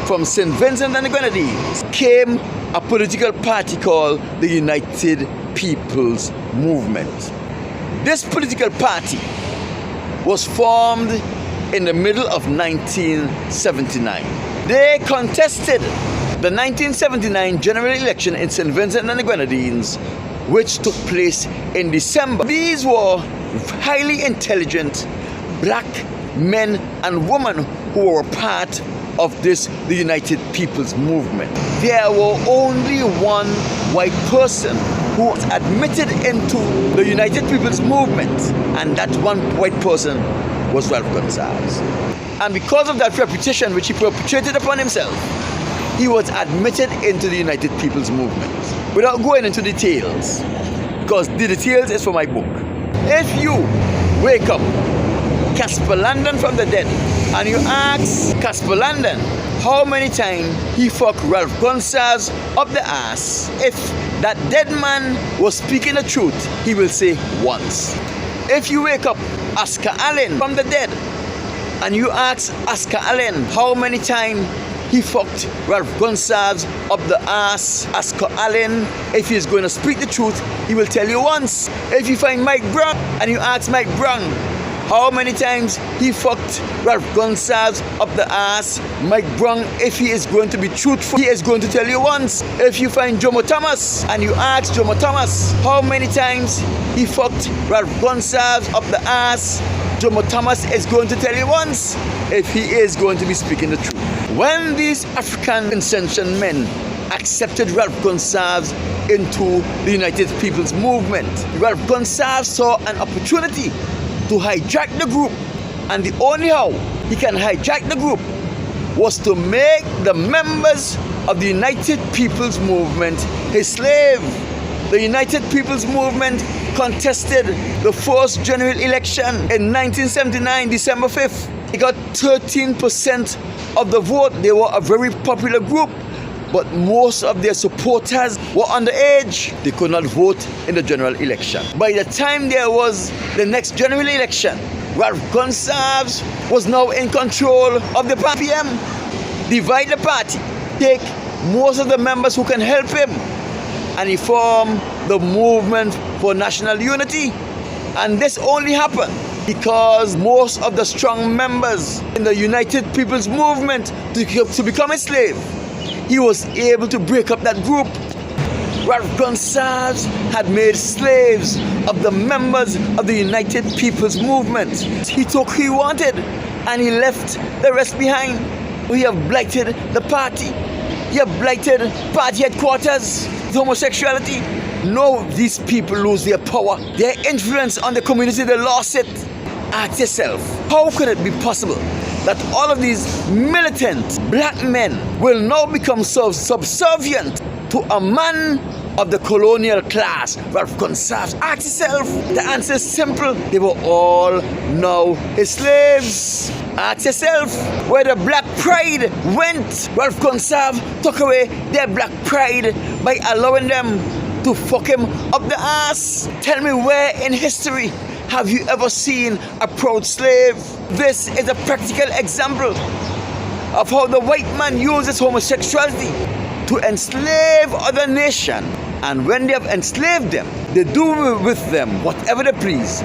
from St. Vincent and the Grenadines came a political party called the United People's Movement. This political party was formed in the middle of 1979. They contested the 1979 general election in St. Vincent and the Grenadines, which took place in December. These were highly intelligent black men and women who were part of the United People's Movement. There were only one white person who was admitted into the United People's Movement, and that one white person was Ralph Gonsalves. And because of that reputation which he perpetrated upon himself, he was admitted into the United People's Movement. Without going into details, because the details is for my book. If you wake up Casper Landon from the dead and you ask Casper Landon how many times he fucked Ralph Gonsalves up the ass, if that dead man was speaking the truth, he will say once. If you wake up Oscar Allen from the dead and you ask Oscar Allen how many times he fucked Ralph Gonsalves up the ass, Oscar Allen, if he's going to speak the truth, he will tell you once. If you find Mike Brown and you ask Mike Brown how many times he fucked Ralph Gonsalves up the ass, Mike Brown, if he is going to be truthful, he is going to tell you once. If you find Jomo Thomas and you ask Jomo Thomas how many times he fucked Ralph Gonsalves up the ass, Jomo Thomas is going to tell you once, if he is going to be speaking the truth. When these African ascension men accepted Ralph Gonsalves into the United People's Movement, Ralph Gonsalves saw an opportunity to hijack the group, and the only how he can hijack the group was to make the members of the United People's Movement his slave. The United People's Movement contested the first general election in 1979, December 5th. They got 13% of the vote. They were a very popular group, but most of their supporters were underage. They could not vote in the general election. By the time there was the next general election, Ralph Gonsalves was now in control of the UPM. Divide the party, take most of the members who can help him, and he formed the Movement for National Unity. And this only happened because most of the strong members in the United People's Movement to become a slave, he was able to break up that group. Ralph Gonsalves had made slaves of the members of the United People's Movement. He took who he wanted and he left the rest behind. We have blighted the party. He have blighted party headquarters, homosexuality. No, these people lose their power, their influence on the community, they lost it. Ask yourself, how could it be possible that all of these militant black men will now become so subservient to a man of the colonial class, Ralph Gonsalves? Ask yourself. The answer is simple. They were all now his slaves. Ask yourself where the black pride went. Ralph Gonsalves took away their black pride by allowing them to fuck him up the ass. Tell me, where in history have you ever seen a proud slave? This is a practical example of how the white man uses homosexuality to enslave other nations. And when they have enslaved them, they do with them whatever they please.